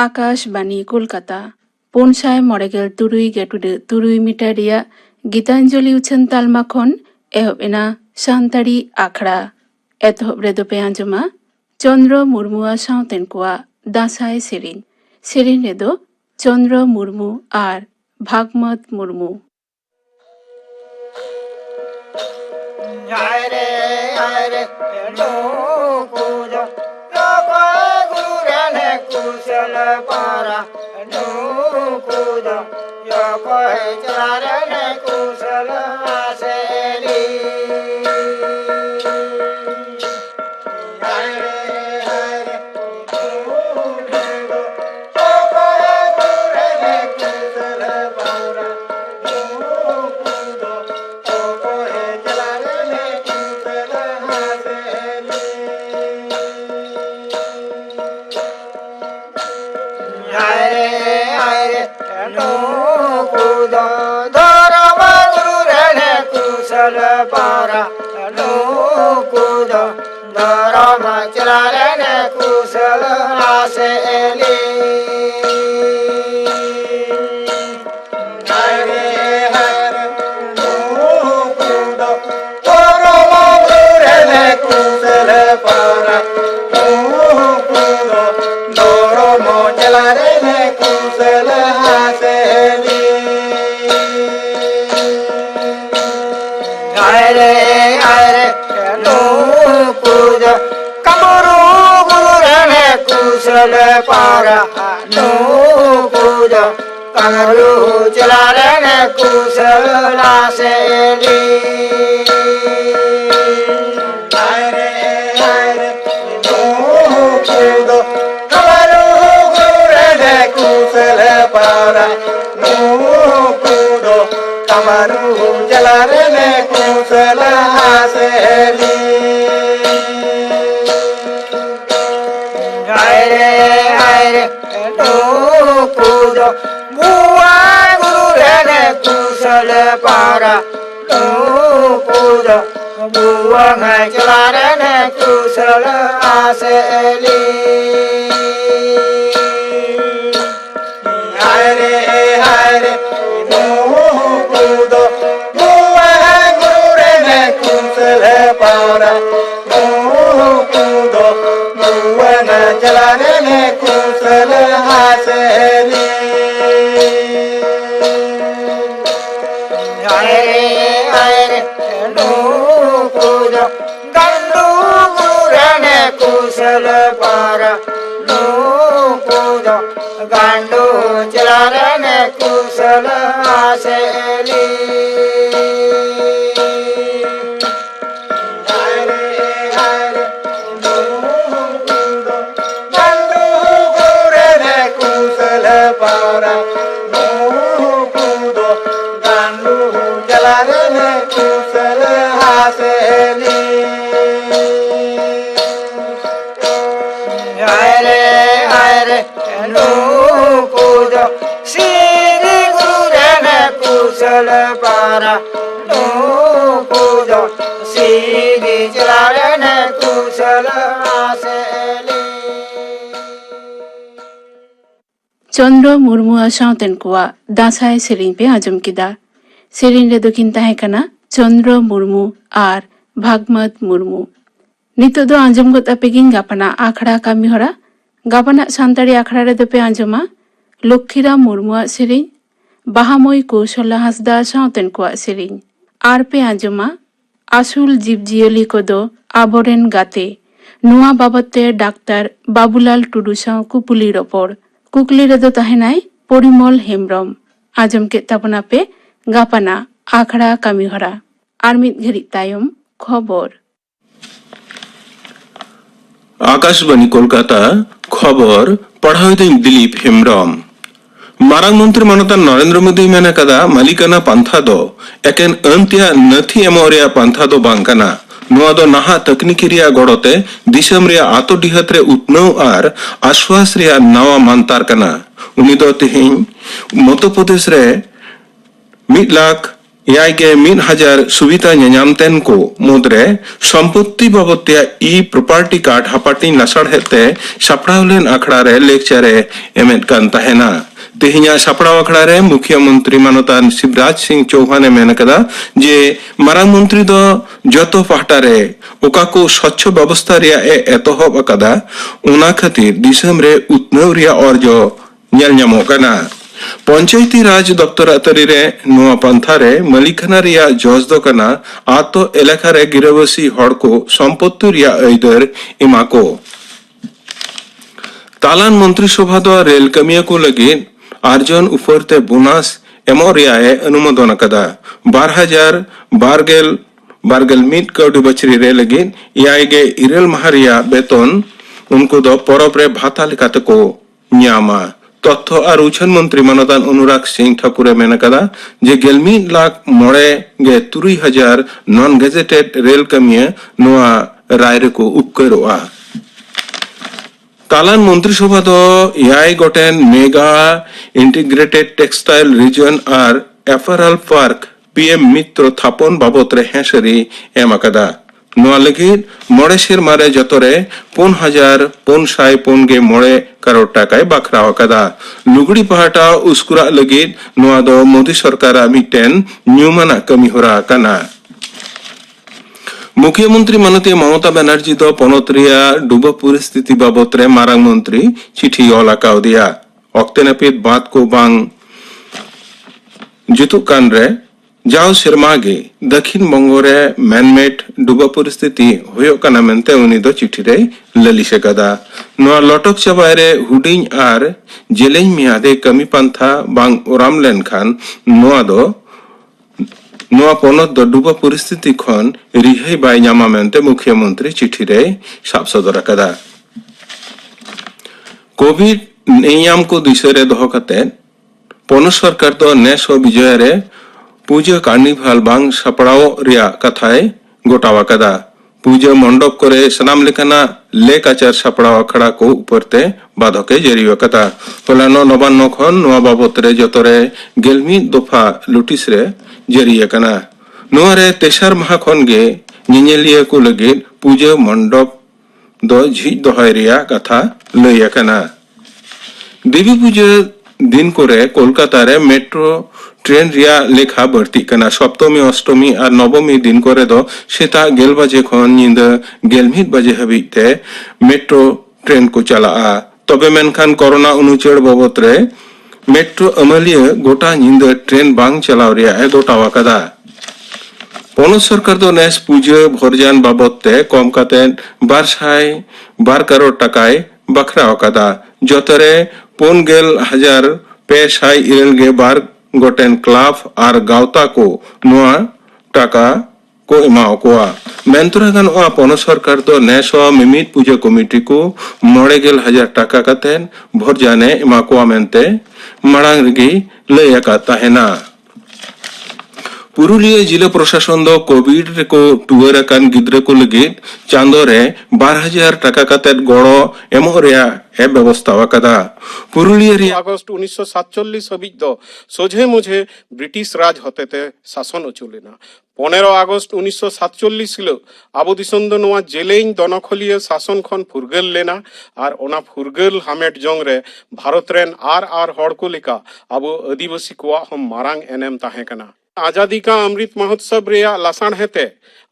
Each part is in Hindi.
आकाशवाणी कोलकाता 593.3 मीटर रिया गीतांजलि उछन तालमा खन एहब एना सानताड़ी आखड़ा एतहब रेदो पे आंजमा चंद्र मुर्मुआ साउतेन कुआ दासाय सेरिन रेदो चंद्र मुर्मू आर भागमत मुर्मू। चंद्र मुर्मुआ साउतेन कुआ दासाय सेरिन पे आजम किदा सेरिन रे दोकिन ताहे कना चंद्र मुर्मू आर भागमत मुर्मू। नितो दो आजम गो तापेगिन गापना आखड़ा कामी हरा गापना सानताड़ी आखड़ा रे दो पे आजमा लक्ष्मीराम मुर्मुआ सेरिन बाहामय कौशला हासदा साउतेन कुआ सेरिन आर पे आजमा आसुल जीवजियली को दो आबोरेन गाते नुआ बाबते डाक्तार बाबुलाल टुडू साउ कुपुली रोपड़ कुकली रेदो ताहेनाय परिमल हेम्ब्रम आजम के तापना पे गापाना आखड़ा कामी हरा आर मिद घड़ी तायम खबर। आकाशवाणी कोलकाता खबर पढ़ाई दिलीप हेम्ब्रम। मारांग मंत्री मानता नरेंद्र मोदी मेना कदा मालिकाना पांथा दो एकेन अंतिया नथी एमोरिया पांथा दो बांकाना ᱱᱚᱣᱟ ᱫᱚ ᱱᱟᱦᱟᱜ ᱛᱟᱠᱱᱤᱠᱤ ᱨᱮᱭᱟᱜ ᱜᱚᱲᱚᱛᱮ ᱫᱤᱥᱚᱢ ᱨᱮᱭᱟᱜ ᱟᱛᱳ ᱰᱤᱦᱟᱹᱛ ᱨᱮ ᱩᱛᱱᱟᱹᱣ ᱟᱨ ᱟᱥᱣᱟᱥ ᱨᱮᱭᱟᱜ ᱱᱟᱣᱟ ᱢᱟᱱᱛᱟᱨ ᱠᱟᱱᱟ। ᱩᱱᱤ ᱫᱚ ᱛᱮᱦᱮᱧ ᱢᱚᱫᱽᱫᱷᱚᱯᱨᱚᱫᱮश ᱨᱮ 1,61,000 সুবিধা ᱧᱟᱧᱟᱢᱛᱮᱱ ᱠᱚ ᱢᱩᱫᱽᱨᱮ সম্পত্তি বাবদ ᱛᱮᱭᱟᱜ ই-ᱯᱨᱚᱯᱟᱨᱴᱤ ᱠᱟᱨᱰ ᱦᱟᱯᱟᱴᱤᱧ ᱞᱟᱥᱟᱲᱦᱮᱫ ᱛᱮ ᱥᱟᱯᱲᱟᱣ ᱞᱮᱱ ᱟᱠᱷᱲᱟ ᱨᱮ ᱞᱮᱠᱪᱟᱨᱮ ᱮᱢᱮᱫ ᱠᱟᱱ ᱛᱟᱦᱮᱱᱟ। ᱛᱮᱦᱮᱧᱟᱜ ᱥᱟᱯᱲᱟᱣ ᱟᱠᱷᱲᱟ ᱨᱮ ᱢᱩᱠᱷᱤᱭᱟᱹ ᱢᱚᱱᱛᱨᱤ ᱢᱟᱱᱚᱛᱟᱱ ᱥᱤᱵᱨᱟᱡᱽ ᱥᱤᱝ ᱪᱳᱣᱦᱟᱱᱮ ᱢᱮᱱ ᱟᱠᱟᱫᱟ ᱡᱮ ᱢᱟᱨᱟᱝ ᱢᱚᱱᱛᱨᱤ ᱫᱚ ᱡᱚᱛᱚ ᱯᱟᱦᱴᱟ ᱨᱮ ᱚᱠᱟ ᱠᱚ ᱥᱚᱪᱪᱷᱚ ᱵᱮᱵᱚᱥᱛᱷᱟ ᱨᱮᱭᱟᱜ ᱮ ᱮᱛᱚᱦᱚᱵ ᱟᱠᱟᱫᱟ ᱚᱱᱟ ᱠᱷᱟᱹᱛᱤᱨ ᱫᱤᱥᱚᱢ ᱨᱮ ᱩᱛᱱᱟᱹᱣ ᱨᱮᱭᱟᱜ ᱚᱨᱡᱚ ᱧᱮᱞ ᱧᱟᱢᱚᱜ ᱠᱟᱱᱟ। পঞ্চায়েতি রাজ দপ্তর আতারিরে নোয়া পান্থারে মালিকানা রিয়া জজ দো কানা আতো এলাকারে গিরাবাসী হড়কো সম্পত্তি রিয়া আইদার ইমাকো তালান মন্ত্রিসভা দো রেল কামিয়া কো লাগি আরজন উপরতে বোনাস এমো রিয়ায়ে অনুমোদন আকাদা 12,000 মিট কাউডি বছরি রে লাগি ইয়াইগে ইরেল মাহারিয়া বেতন উনকো দো পরবরে ভাতা লেকাতে কো ᱧᱟᱢᱟ। তথ্য আর উচ্ছন মন্ত্রী মানদান অনুরাগ সিং ঠাকুরে মেন কাদা যে 1,09,000 নন গেজেটেড রেল কামিয়া নোয়া রায়রে কো উপকারোয়া। তালান মন্ত্রিসভা দো ইয়াই গটেন মেগা ইন্টিগ্রেটেড টেক্সটাইল রিজন আর অ্যাপারাল পার্ক পিএম মিত্র থাপন বাবদরে হেঁসরি এম আকাদা। নোয়া লাগি মড়ে সেরমারে যতরে 5,449 কারোর টাকায় বাখরা আকাদা। লুগড়ি পাহাটা উস্কুরা লাগি নোয়া দো মোদি সরকারা মিটেন নিউমানা কামি হরা কানা। মুখ্যমন্ত্রী মাননীয় মমতা ব্যানার্জি দো পনত রিয়া ডুবা পরিস্থিতি বাবদরে মারাং মন্ত্রী চিঠি অল আকাও দিয়া। অক্তে নাপিত বাত কো বাং जुतुक कान रे जाओ सिरमागे दक्षिण बंगो रे मैनमेड डुबा परिस्थिति होयो काना मेनते उनी दो चिठी रे ललिसे कदा। नोआ लटक चाबाय रे हुडिंग आर जेलेñ मियादे कमी पांथा बांग ओराम लेन खान नोआ दो नोआ पनत दो डुबा परिस्थिति खन रिहाई बाय ᱧᱟᱢᱟ मेनते मुख्यमंत्री चिठी रे साब सदर कदा। कोविड नियम को दिशा रे दोह कते पनत सरकार दो नेस व विजय रे पूजा कार्निभाल बांग सापड़ाव रिया कथाय गोटावा कदा। पूजा मंडप करे सनाम लेखाना लेक आचार सापड़ाव अखड़ा को उपरते बाधके जरियो कदा। होलानो नबान्नो खन नोआ बाबत रे जतरे 11 दफा लुटिस रे जरिया कना। नोआ रे तेसार माह खन गे निनेलिया को लगे पूजा मंडप दो झिज दोहाय रिया कथा लय कना। देवी पूजा दिन करे कोलकाता रे मेट्रो ट्रेन रिया लेखा बढ़ती कना। सप्तमी अष्टमी और नवमी दिन करे दो सेता 11 बजे खन निंदा 11 बजे हबीते मेट्रो ट्रेन को चला। तबे मेनखान कोरोना अनुचर बाबत रे मेट्रो अमलिया गोटा निंदा ट्रेन बांग चलाव रिया ए गोटावा कदा। पनत सरकार दो नेस पूजा भरजान बाबत ते कम काते 200 करोड़ टाकाय बखरा कदा। जतरे 5,592 गोटेन क्लाब और गावता को नोआ टाका को एमाओ कोआ। मेंतुरा गानोआ पनत सरकार दो नेस मिमित पूजा कमिटी को 9,000 टाका कातेन भरजाने एमा कोआ मेनते माड़ांग रिगी लय का ताहेना। पुरुलिया जिला प्रशासन दो कोविड को टुअर अकान गिद्रे को लगे चांदो रे 12,000 टाका कातेत गड़ो एमो रिया ए व्यवस्था कदा। पुरुलिया रे আগস্ট 1947 হাবিজ দ সোঝে মুঝে ব্রিটিশ রাজ হতেতে শাসন অচুলেনা। 15 আগস্ট 1947 ছিল আবু দিসন দ নোয়া জেলেইন দনখলিয়া শাসন খন ফুরগেল লেনা আর ওনা ফুরগেল হামেট জং রে ভারত রেন আর হড় को लेका আবু আদিবাসী কোয়া হম মারাং এনএম তাহে কানা। आजादी का अमृत महोत्सव रिया लासाण हेते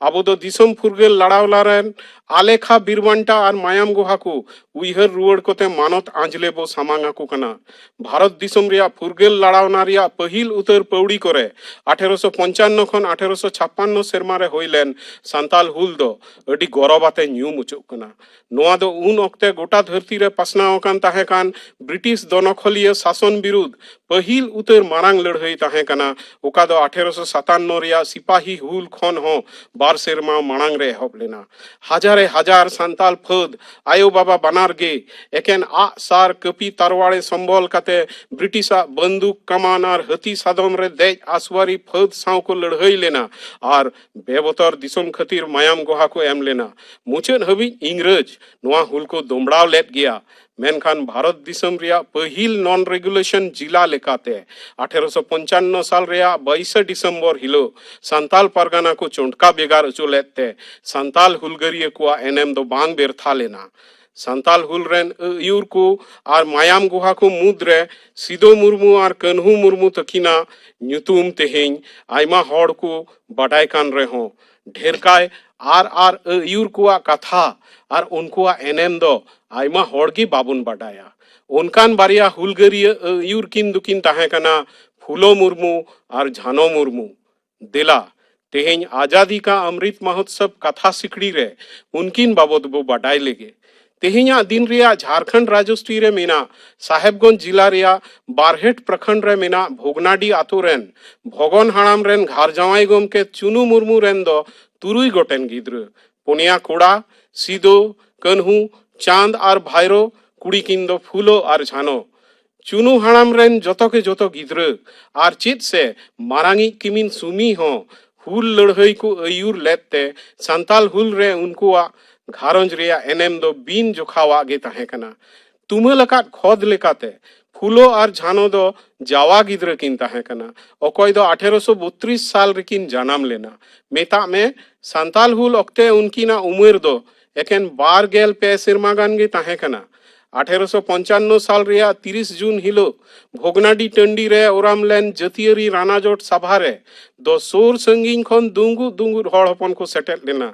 आबो दो दिसम फुरगेल लड़ावला रेन आलेखा बीरवंटा और मायाम गुहा को उइहर रुवड़ कोते मानत आंजले बो सामांगा को कना। भारत दिसम रिया फुरगेल लड़ावना रिया पहिल उतर पौड़ी करे 1855 खन 1856 सेरमा रे होइलेन सांताल हुल दो अडी गौरवाते न्यूम उचुक कना। नोआ दो उन ओक्ते गोटा धरती रे पसनाव कान ताहे कान ब्रिटिश दनखलिया शासन विरुद्ध पहिल उतर मारांग लड़ाई ताहे कना। ओका दो 1857 ᱨᱮᱭᱟᱜ ᱥᱤᱯᱟᱦᱤ ᱦᱩᱞ ᱠᱷᱚᱱ ᱦᱚᱸ ᱵᱟᱨ ᱥᱮᱨᱢᱟ ᱢᱟᱲᱟᱝ ᱨᱮ ᱮᱦᱚᱵ ᱞᱮᱱᱟ। ᱦᱟᱡᱟᱨᱮ ᱦᱟᱡᱟর ᱥᱟᱱᱛᱟᱞ ᱯᱷᱟᱹᱫ ᱟᱭᱳ ᱵᱟᱵᱟ ᱵᱟᱱᱟᱨ ᱜᱮ ᱮᱠᱮᱱ ᱟᱜ ᱥᱟᱨ ᱠᱟᱹᱯᱤ ᱛᱟᱨᱣᱟᱲᱮ ᱥᱚᱢᱵᱚᱞ ᱠᱟᱛᱮ ᱵᱨᱤᱴᱤᱥᱟᱜ ᱵᱚᱱᱫᱩᱠ ᱠᱟᱢᱟᱱ ᱟᱨ ᱦᱟᱹᱛᱤ ᱥᱟᱫᱚᱢ ᱨᱮ ᱫᱮᱡ ᱟᱥᱣᱟᱨᱤ ᱯᱷᱟᱹᱫ ᱥᱟᱶ ᱠᱚ ᱞᱟᱹᱲᱦᱟᱹᱭ ᱞᱮᱱᱟ ᱟᱨ ᱵᱮᱵᱚᱛᱚᱨ ᱫᱤᱥᱚᱢ ᱠᱷᱟᱹᱛᱤᱨ ᱢᱟᱭᱟᱢ ᱜᱚᱦᱟ ᱠᱚ ᱮᱢ ᱞᱮᱱᱟ। ᱢᱩᱪᱟᱹᱫ ᱦᱟᱹᱵᱤᱡ ᱤᱝᱨᱮᱡᱽ ᱱᱚᱣᱟ ᱦᱩᱞ ᱠᱚ ᱫᱚᱢᱲᱟᱣ ᱞᱮᱫ ᱜᱮᱭᱟ। मेनखान भारत दिसम रिया पहिल नॉन रेगुलेशन जिला लेकाते 1855 साल रिया 22 दिसंबर हिलो संताल परगना को चोंटका बेगार अचुलेते संताल हुलगरिया को एनएम दो बांग बेरथा लेना। संताल हुल रेन यूर को आर मायाम गुहा को मुद्रे सिदो मुर्मू आर कन्हू मुर्मू तकिना ᱧᱩᱛᱩᱢ तेहेñ आयमा हॉड़ को बाडाय कान रहो ढेरकाय आर यूर को कथा आर उनको एनएम दो आयमा हॉड़ की बाबुन बाडाया। उनकान बारिया हुलगरिया यूर किन दुकिन ताहे कना फूलो मुर्मू आर झानो मुर्मू दिला तेहेñ आजादी का अमृत महोत्सव कथा सिकड़ी रे उनकिन बाबत बो बाडाय लेगे। तेहेñा दिन रिया झारखंड राजस्ट्री रे मेना साहेबगंज जिला रिया बारहेट प्रखंड रे मेना भोगनाडी आतु रेन भगन हाड़ाम रेन घर जावाई गमके चुनु मुर्मू रेन दो तुरुई गोटेन गिद्र पुनिया कोड़ा सिदो कन्हू चांद आर भाईरो कुड़ी किन दो फूलो आर झानो चुनु हाड़ाम रेन जोतो के जोतो गिद्र आर चित से मारांगी किमिन सुमी हो हुल लड़हई को अयूर लेते संताल हुल रे उनको घारंज रिया एनएम दो बीन जोखावा गे ताहे कना। तुम लकात खोद लेकाते फूलो आर झानो दो जावा गिद्र किन ताहे कना। ओकोय दो 1832 साल रिकिन जन्म लेना। मेता में संताल हुल ओक्ते उनकीना उम्र दो एकेन 12 पे सिरमा गान गे ताहे कना। 1855 साल रिया 30 जून हिलो भोगनाडी टंडी रे ओरामलेन जतियरी रानाजोट सभा रे दो सोर संगीन खन दुंगु दुंगु हड़ हपन को सेटेल लेना।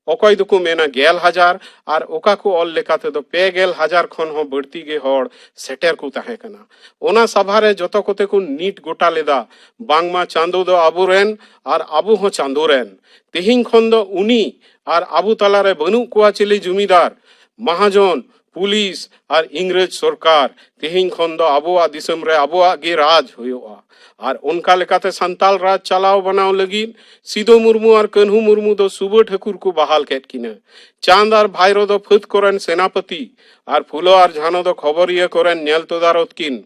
ओकोय दुको मेना 10,000 आर ओका को ऑल लेकाते दो 50,000 खन हो बढ़ती गे हड़ सेटेर को ताहे कना। ओना सभा रे जतो कोते को नीट गोटा लेदा बांगमा चांदो दो आबू रेन आर आबू हो चांदो रेन तेहिं खन दो उनी आर आबू तला रे बनु कुआ चिली जुमीदार महाजन पुलिस और इंग्रज सरकार तेहिं खन दो आबुआ दिसम रे आबुआ गे राज हुआ और उनका लेकाते संताल राज चलाव बनाव लगी सिदो मुर्मू और कन्हू मुर्मू दो सुबो ठाकुर को बहाल केट किने चांद और भाईरो दो फुत कोरन सेनापति और फूलो और झानो दो खबरिया कोरन नेल तोदारत किन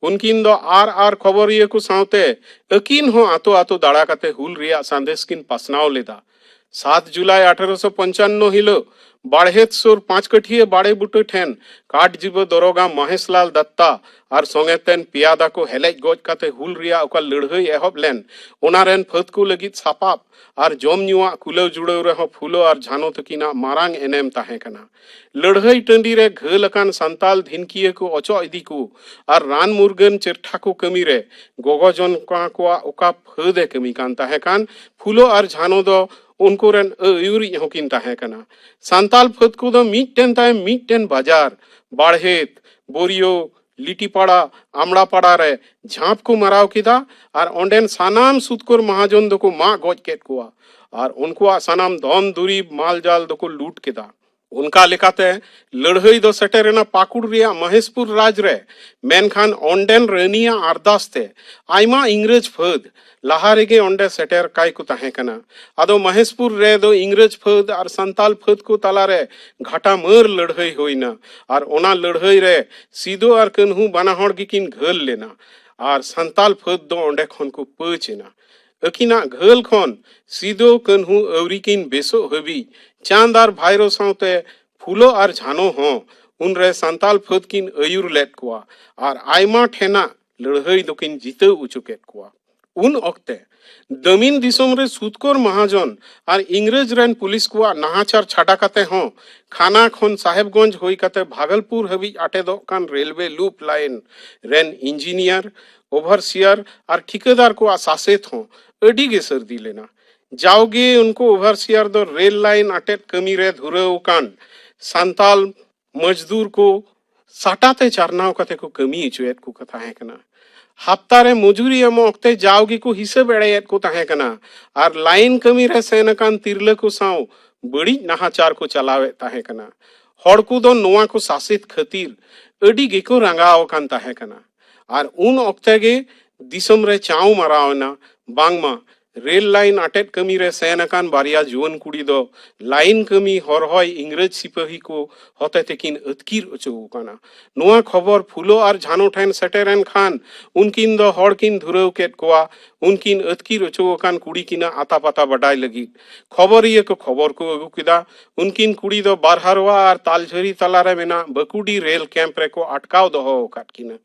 उनकिन दो आर खबरिया को सावते अकिन हो आतो आतो दाड़ा काते हुल रिया संदेश किन पासनाव लेदा। 7 जुलाई 1855 हिलो बाढ़ेत सुर 5 कठिए बाड़े बुटे ठेन काट जीव दरोगा महेशलाल दत्ता और संगेतेन पियादा को हेलेज गोज काते हुल रिया ओका लड़हई एहब लेन ओना रेन फत को लगित सापाप और जम नुआ कुलव जुड़व रहो फूलो और झानो तकिना मारांग एनएम ताहे कना। लड़हई टंडी रे घल अकान संताल धिनकिए को अचो इदी को और रान मुर्गन चेरठा को कमी रे गोगोजन को ओका फदे कमी कान ताहे कान फूलो और झानो दो उनको रेन यूरी होकिन ताहे कना। संताल फत को दो मीटेन ताहे मीटेन बाजार बाढ़ेत बोरियो लिटीपाड़ा आमड़ापाड़ा रे झांप को मराव किदा और ओंडेन सानाम सुतकोर महाजन दो को मा गोज केट कुआ और उनको सानाम धन दुरीब माल जाल दो को लूट किदा। उनका लेकाते लड़हई दो सेटेरेना पाकुड़ रिया महेशपुर राज रे मेनखान ओंडेन रनिया अरदास थे आयमा इंग्रज फद लाहारे गे ओंडे सेटेर काय को ताहे कना। आदो महेशपुर रे दो इंग्रज फद और संताल फद को तला रे घाटा मर लड़हई होइना और ओना लड़हई रे सीधो और कन्हू बानाहड़ गिकिन घल लेना और संताल फद दो ओंडे खन को पचेना। अकिना घल खन सीधो कन्हू अवरिकिन बेसो हबी चांद और भाईरो सावते फूलो और झानो हो उनरे संताल फद किन अयूर लेट कुआ और आयमा ठेना लड़हई दोकिन जीतो उचुकेट कुआ। उन ओक्ते दमिन दिसोम रे सुतकोर महाजन और इंग्रज रेन पुलिस को नाहाचार छाड़ा काते हो खाना खन साहेबगंज होई काते भागलपुर हबी आटे दो कान रेलवे लूप लाइन रेन इंजीनियर ओवरसियर और ठेकेदार को आसासेत हो अडी गे सर्दी लेना। जाओगे उनको ओवरसियर दो रेल लाइन आटेट कमी रे धुरव कान संताल मजदूर को साटाते चारनाव काते को कमी इचुएत को कथा है कना। हफ्ता रे मजूरी एम ओक्ते जाओगे को हिसाब एड़ेत को ताहे कना और लाइन कमी रे सेनकान तिरले को साव बड़ी नाहाचार को चलावे ताहे कना। हड़ को दो नोआ को शासित खतीर अडी गे को रंगाव कान ताहे कना और उन ओक्ते गे दिसम रे चाव मरावना बांगमा रेल लाइन आटेट कमी रे सेन अकान बारिया जुवन कुड़ी दो लाइन कमी हरहय इंग्रज सिपाही को होते तेकिन अतकीर अचो काना नोआ खबर फुलो और झानो ठेन सेटेरन खान उनकिन दो हड़किन धुरव केट कोआ उनकिन अतकीर अचो कान कुड़ी किना आता पाता बडाय लगी खबर ये को खबर को अगु किदा उनकिन कुड़ी दो बारहारवा और तालझरी तलारे मेना बकुडी रेल कैंप रे को अटकाव दोहो काट किना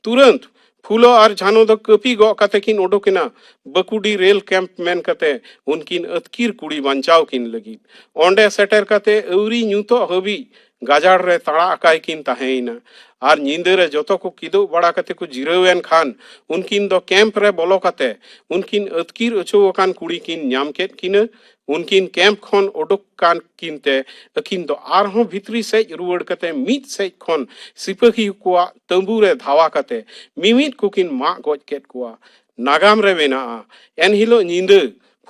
तुरंत फूलो और झानो दो कपी गो कते किन ओडोकिना बकुडी रेल कैंप मेन कते उनकिन अतकीर कुड़ी बंचाव किन लगी ओंडे सेटर कते अवरी न्यूतो हबी गाजाड़ रे ताड़ा अकाय किन ताहेइना और नींदे रे जोतो को किदो बड़ा कते को जिरावेन खान उनकिन दो कैंप रे बोलो कते उनकिन अतकीर अचो कान कुड़ी किन न्याम केट किन उनकिन कैंप खन ओडोक कान किनते अकिन दो आरहों भितरी से रुवड़ कते मीत से खन सिपाही को तंबू रे धावा कते मिमित को किन मा गोज केट को नागाम रे मेना एन हिलो नींद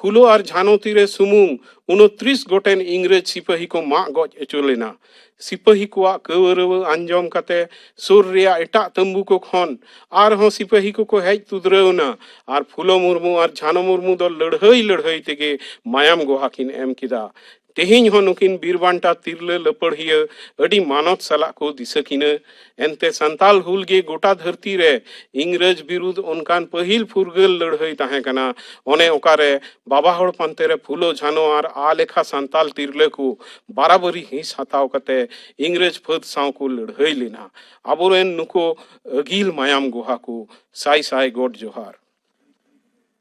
फूलो और झानो तीरे सुमुंग 29 गोटेन इंग्रज सिपाही को मा गोज अचो लेना सिपाही को कवरव आंजम कते सुर रिया एटा तंबू को खन आर हो सिपाही को हेज तुदरवना और फूलो मुर्मू और झानो मुर्मू दो लड़हई तेगे मायाम गोहाकिन एम किदा तेहिं हो नुकिन बीरबांटा तिरले लपड़िया अडी मानत सला को दिसकिन एनते संताल हुल गे गोटा धरती रे इंग्रज विरुद्ध उनकान पहिल फुरगल लड़हई ताहे कना ओने ओकारे बाबा हड़ पंते रे फूलो झानो और आ लेखा संताल तिरले को बराबरी हिस हताव कते इंग्रज फद साव को लड़हई लेना आबोरेन नुको अगिल मायाम गुहा को साई साई गोड जोहार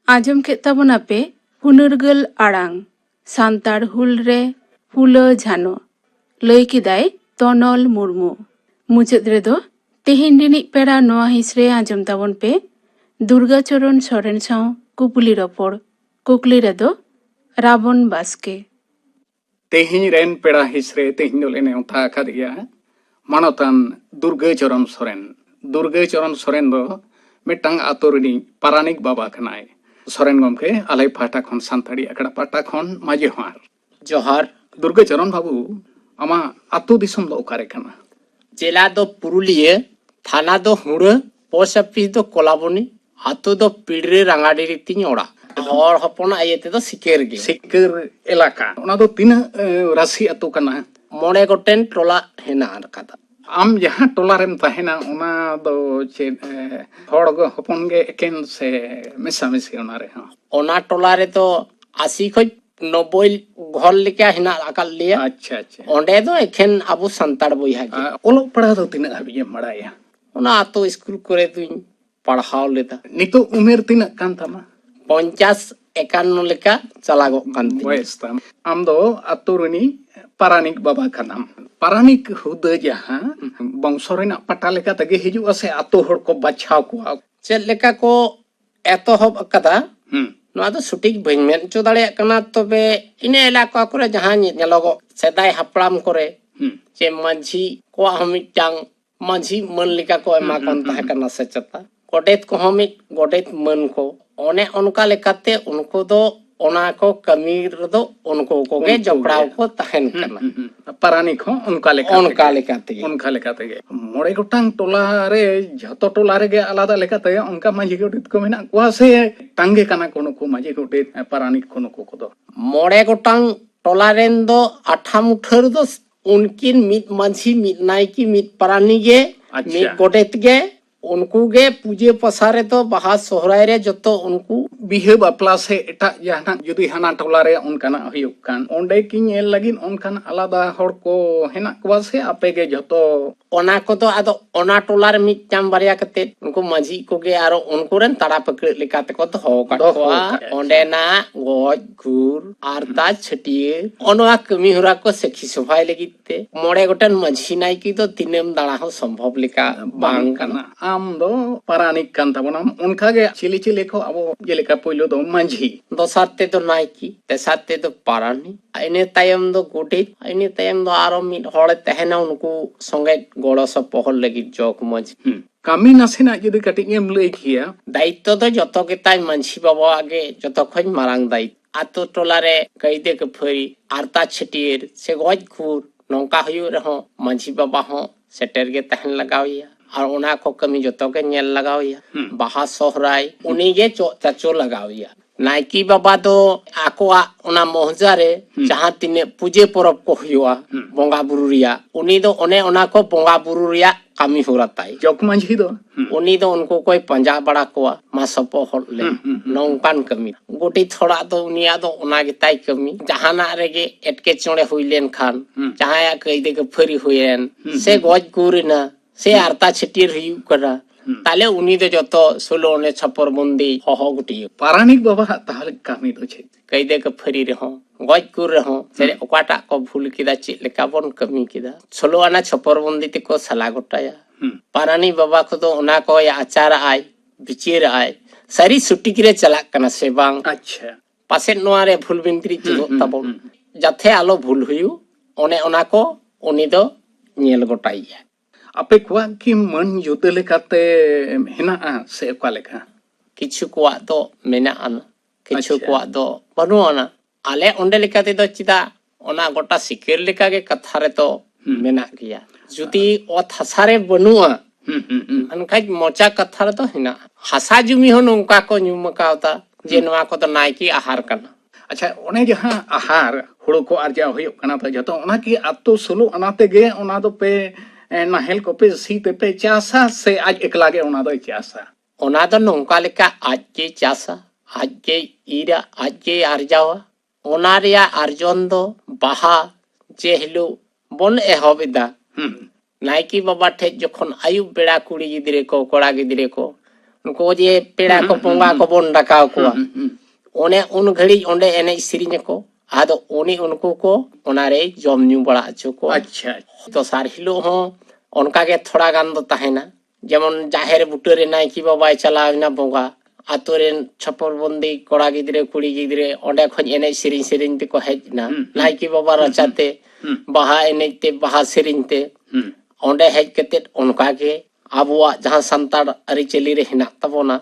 आजम के तबना पे हुनरगल आड़ांग सांताड़ हुल रे फूलो झानो लई किदाय तनल मुर्मू मुचाद रेदो तेहेन रिनिज पेड़ा नोआ हिस रे आजम ताबन पे दुर्गाचरण सोरेन साव कुपुली रपड़ कुकली रेदो रावण बास्के तेहिं रेन पेड़ा हिस रे तेहिं दोले नेवता आकादिया मानतान दुर्गाचरण सोरेन दो मिटांग आतो रिनी पारानिक बाबा कनाय सोरेन गमके आलै पाटा खन सानताड़ी अकड़ा पाटा खन माजे हार जोहार दुर्गाचरण बाबू आमा आतो दिसम दो ओकारे कना जिला दो पुरुलिया थाना दो हुड़ पोस्ट ऑफिस दो कोलाबनी आतो दो पिड़रे रंगाडी तीन ओड़ा और हपना आयते दो सिकेर गे सिकर इलाका ओना दो तीन राशि आतो कना मोड़े गोटेन टोला हेना रकादा आम जहाँ टोला रेम ताहेना ओना दो चे हड़ गो हपन गे एकेन से मेसामेसी ओना रे हां ओना टोला रे तो 80 खज 90 घर लेके हेना अकाल लिया अच्छा अच्छा ओंडे दो एखेन अबु संताड़ बोइहा गे ओलो पढ़ा दो तीन हाबी मड़ाया ओना आतो स्कूल करे तुई पढ़ाव लेता नितो उमेर तीन कान तामा 50-51 लेका चलागो कांती बयस ताम आम दो आतुरनी पारानिक बाबा खानाम पारानिक हुद जहाँ बंशरेना पटा लेका तगे हिजु असे आतो हड़ को बचाव को चेद लेका को एतोहब अकदा नोआ दो सुटिक बइन मेन चो दाड़े कना तबे इने इलाका करे जहां नेलोगो सेदाय हपड़ाम करे चे मांझी को हमिटांग मांझी मन लेका को एमा कोन ताहे कना सचता गोडेत को हमिट गोडेत मन को ओने उनका लेकाते उनको दो ओना को कमी रदो उनको को गे जपड़ाव को तहन करना पारानिक हो उनका लेकाते मोड़े गोटांग टोला रे जतो टोला रे गे आलादा लेकाते उनका मांझी गोटित को मेना कोआ से टांगे कना कोनो को मांझी गोटित पारानिक कोनो को दो मोड़े गोटांग टोला रेन दो आठा मुठर दो उनकिन मित मांझी मित नायकी मित पारानी गे मित गोटेत गे उनको गे पूजे पसारे तो बाहा सोहराय रे जतो उनको बिहे बापला से एटा जहाना जुदी हाना टोला रे उनकाना हुयुक कान ओंडे की नेल लगिन उनकान आलादा हड़ को हेना कोवा से आपे गे जतो ओना को तो आदो ओना टोला रे मिट चाम बारिया कते उनको माजी को गे आरो उनको रेन ताड़ा पकड़ लेकाते को तो हो काटवा ओंडे ना गोज घूर आरता छटिए ओनवा कमी हुरा को सेखी सफाई लगिते मोड़े गोटन माजी नाई की तो दिनेम दाड़ा हो संभव लेका बांग कना आम दो पारानिक कान ताबोनाम उनका गे चिली को अब जेलेका पहिलो दो मांझी दोसारते तो नायकी तेसारते तो पारानी आइने तायम दो गोटित आइने तायम दो आरो मिट हड़ तहना उनको संगे गोड़ो सब पहल लगी जोक मज कामी नासेना जुदी कटिंग एम लई किया दायित्व तो जतो के ताई मानसी बाबा आगे जतो खज मारांग दायित्व आतो टोला रे कईदे के फरी आरता छटिएर से गज खुर नौका हुयो रहो मानसी बाबा हो सेटर गे तहन लगाविया और उना को कमी जतो के नेल लगाविया बाहा सोहराय उनी गे चाचो लगाविया नायकी बाबा दो आकोआ ओना मोहजा रे जहां तिने पूजे परब को हुआ बोंगा बुरु रिया उनी दो ओने ओना को बोंगा बुरु रिया कामी होराताई जग मांझी दो उनी दो उनको कोई पंजा बड़ा कोआ मा सपो हर ले नौकान कमी गोटी थोड़ा दो उनिया दो ओना गिताई कमी जहाना रेगे एटके चोड़े हुइलेन खान जहां कई दे के फरी हुएन से गज गुरिना से आरता छटिर हुई करा ताले उनी दो जतो सोलो ने छपर बंदी हो गुटी पारानिक बाबा ताहले कामी दो छे कई दे के फरी रहो गज गुर रहो से ओकाटा को भूल किदा चे लेका बन कमी किदा सोलो आना छपर बंदी ते को सला गोटाया पारानी बाबा को तो उना को या आचार आय बिचेर आय सारी सुट्टी किरे चला कना से बांग अच्छा पासे नोआ रे भूल बिनत्री चो तबो जाथे आलो भूल हुयु ओने ओना को उनी दो नेल गोटाइया आपे कुआ की मन जुते लेकाते हेना से का लेका किछु कुआ दो मेना आना किछु अच्छा। कुआ दो बनु आना आले ओंडे लेकाते दो चिदा ओना गोटा सिकेर लेका के कथा रे तो मेना गया जुती ओ थसारे बनुआ अनखाज मोचा कथा रे तो हेना हासा जुमी हो नोंका को न्युमकावता जे नोआ को तो नायकी आहार कना अच्छा ओने जहां आहार हुड़ो को आर्जा होयो कना तो जतो ओना की आतो सोलो अनाते गे ओना दो पे नाहेल को पे सीते पे चासा से आज एकला गे ओना दो चासा ओना दो नोंका लेका आज के चासा आज के ईरा आज के आर्जावा ओना रिया आर्जन दो बाहा जे हिलो बन एहबिदा नायकी बाबा ठे जखन आयु बेड़ा कुड़ी गिदरे को कोड़ा गिदरे को उनको जे पेड़ा को पोंगा को बन डकाव को ओने उन घड़ी ओंडे एने सिरिने को आदो उनी उनको को ओनारे जम न्यू बड़ा अचो को अच्छा तो सार हिलो हो उनका के थोड़ा गान दो ताहेना जेमन जाहेर बुटरे नायकी बाबा चलावना बोंगा आतो रे छपर बंदी कोड़ा गिदरे कुड़ी गिदरे ओंडे खन एने सिरिन सिरिन ते को हेजना नायकी बाबा रचाते बाहा एने ते बाहा सिरिन ते ओंडे हेज कते उनका के आबुआ जहां संतार अरिचली रे हिना तबोना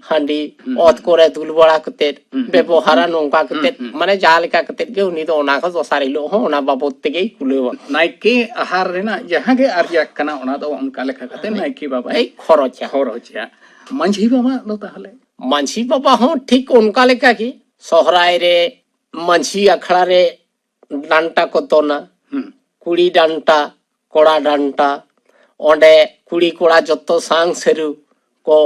हांडी ओत कोरे दुल बड़ा कते व्यवहारा नोंका कते माने जालका कते के उनी तो ओना को दोसारी लो हो ओना बाबत तेगे कुलेवा नायके आहार रेना जहां गे आर्जा कना ओना दो उनका लेखा कते नायकी बाबा ए खरचा खरचा मांझी बाबा दो ताहले मांझी बाबा हो ठीक उनका लेका की सोहराय रे मांझी अखड़ा रे डांटा को तोना कुड़ी डांटा कोड़ा डांटा ओंडे कुड़ी कोड़ा जत्तो सांग सेरु को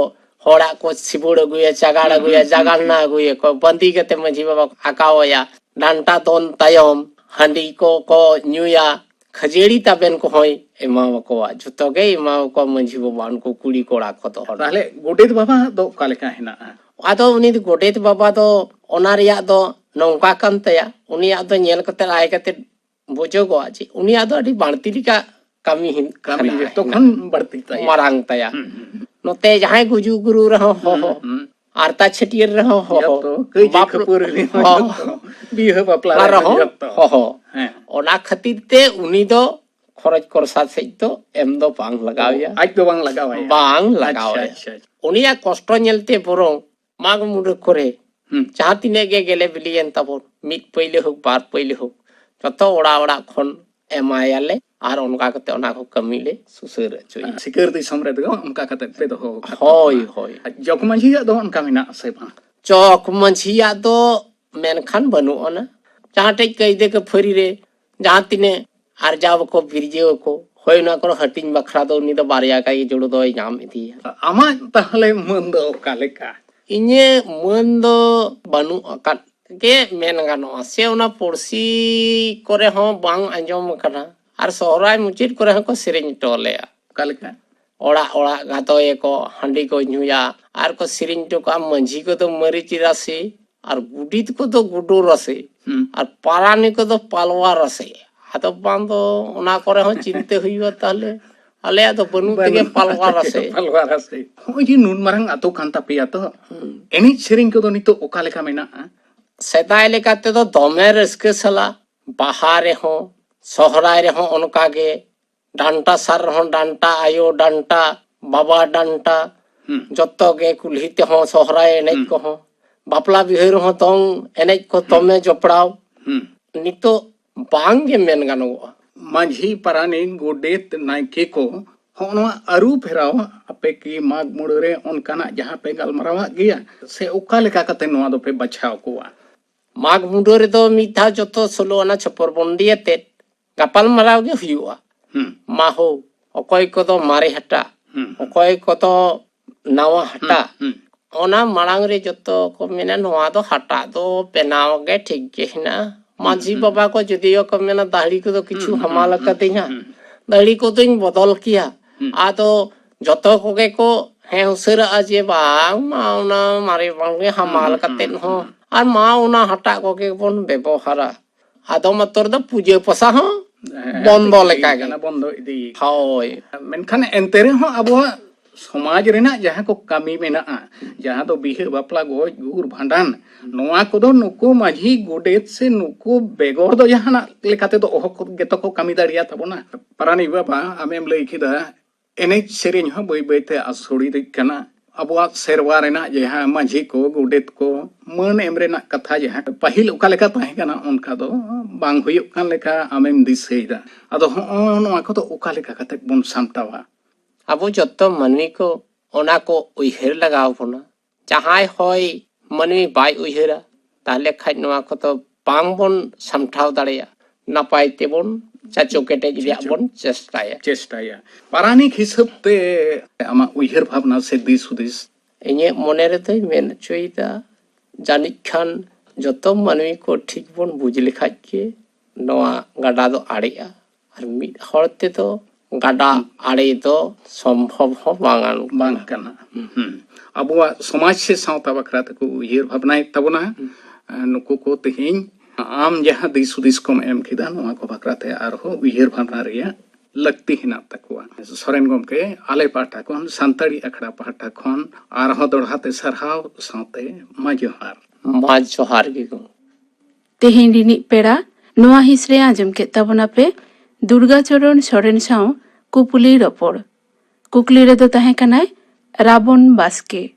होड़ा को सिबुड़ गुए चगाड़ गुए जगाड़ना गुए को बंदी कते मांझी बाबा आकावया डांटा दोन तायम हांडी को न्यूया खजेड़ी ताबेन को होय एमा को जुतो गे एमा को मांझी बाबा उनको कुड़ी कोड़ा को तो ताहले गोडेत बाबा दो का लेखा हेना आदो उनी गोडेत बाबा दो ओना रिया दो नौका कान तया उनी आदो नेल कते आय कते बुझो गो आजी उनी आदो अडी बाणती लिका कमी हिन कामी तो खन बढ़ती तया मरांग तया नोते जहां गुजु गुरु रहो हो आरता छटियर रहो हो तो कई जे खपुर रे बिह बापला रहो हो हैं ओना खातिर ते उनी दो खरच करसा से तो एम दो बांग लगावया आज तो बांग लगावा बांग लगावया अच्छा उनिया कष्ट नेलते बरो माग मुरे करे जहां तिने गे गेले बिलियन तबो मिट पहिले हो बार पहिले हो जतो ओड़ा ओड़ा खन एमायाले आर उनका कते ओना को कमीले सुसर चोई सिकर दी समरे दो उनका कते पे दो होय होय जक मांझी दो उनका मिना से बा चौक मंझिया दो मेनखान बनु ओना जहां टे कई दे के फरी रे जहां तिने आर जाव को बिरजे को होय ना करो हटिंग बखरा दो उनी दो बारिया का ये जोड़ो दो नाम इदिया आमा ताहले मन दो का लेका इने मन दो बनु अकन के मेन गानो से ओना पुरसी करे हो बांग अंजम कना आर सोहराय मुचित करे हो को सिरिन टोलेया का लेका ओड़ा ओड़ा गातो ये को हांडी को न्यूया आर को सिरिन तो का मंझी को तो मरीची रसे और गुडीत को तो गुडो रसे और पारानी को तो पालवा रसे आतो बांदो ओना करे हो चिंते हुईवा ताले आले तो बनु तेगे पालवा रसे हो जी नुन मारंग आतो कांता पिया तो एनी सिरिन को तो नितो ओका लेका मेना सेदाय लेकाते तो दमे रस्के सला बाहारे हो सोहराय रे हो उनका गे डांटा सर हो डांटा आयो डांटा बाबा डांटा जत्तो गे कुल्हीते हो सोहराय एनेज को हो बापला बिहर हो तोंग एनेज को तमे जपड़ाव नितो बांग गे मेन गानो माझी परानी गोडेत नायके को होनवा अरु फेराव आपे की माग मुड़रे उनकाना जहाँ पे गलमरावा गया से उका लेका कते नवा दो पे बचाव कोआ माग मुंडो रे दो मिठा जतो सोलो ना छपर बंदी ते गपाल मराव गे हुआ माहो अकय को दो मारे हटा अकय को तो नावा हटा ओना मांग रे जतो को मेना नवा दो हटा दो पेनाव गे ठीक गे ना माझी बाबा को जदियो को मेना दाढ़ी को तो किछु हमाल कतिना दाढ़ी को तो बदल किया आदो जतो को गे को है उसेर अजे बांग माउना मारे बांगे हमाल कतेन हो और मा उना हटा को के बन व्यवहारा आदो मतोर द पूजे पसा हो बंदो लेका गे बंदो इदी होय मेनखान एंतेरे हो अब समाज रेना जहाँ को कमी मेना जहाँ तो बिहे बापला गोज गुर भांडान नोआ को दो नुको माझी गोडेत से नुको बेगोर दो जहाँ लेकाते तो ओह को गेतो को कमी दाड़िया तबोना परानी बाबा आमेम लई किदा एने सेरेन हो बई बईते आसोड़ी दिकना अबवा सेरवा रेना जहाँ माझी को गोडेत को मन एम रेना कथा जहाँ पहिल उका लेका ताहे कना उनका दो बांग हुयुक कान लेका आमेम दिसेइदा अदो हो नोआ को तो उका लेका कते बन सामटावा अब जतो मनवी को ओना को उइहेर लगाव बना जहां होय मनवी बाय उइहेरा ताले खाइ नवा को तो बांग बन समठाव दाड़िया नपाय तेबन चाचो केटे जिया बन चेष्टाया पारानिक हिसाब ते आमा उइहेर भावना से दिस हुदिस इने मने रे तो मेन चोइदा जानिक खान जतो मनवी को ठीक बन बुझ लेखा के नवा गाडा दो आड़िया और मिद हरते तो गाडा आड़े तो संभव हो बांगान बांग कना अबवा समाज से सावता बखरा तको उइहेर भावना तबना नुको को तेहिं आम जहाँ दिस हुदिस को एम किदा नवा को बखरा ते आरहो उइहेर भावना रिया लगती हिना तकवा सोरेन गमके आले पाटा खन सान्ताड़ी अखड़ा पाटा खन आरहो दोड़हाते सरहाव सावते मा जोहार गे गो तेहें रिनी पेड़ा नोआ हिसरे आजम के तबना पे दुर्गाचरण सोरेन साव कुपुली रपड़ कुकली रे दो ताहे कनाय राबन बास्के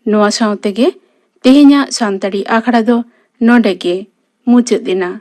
नोआ सावते गे तेहेंया सान्ताड़ी आखड़ा दो नोडे गे मुचाद दिना।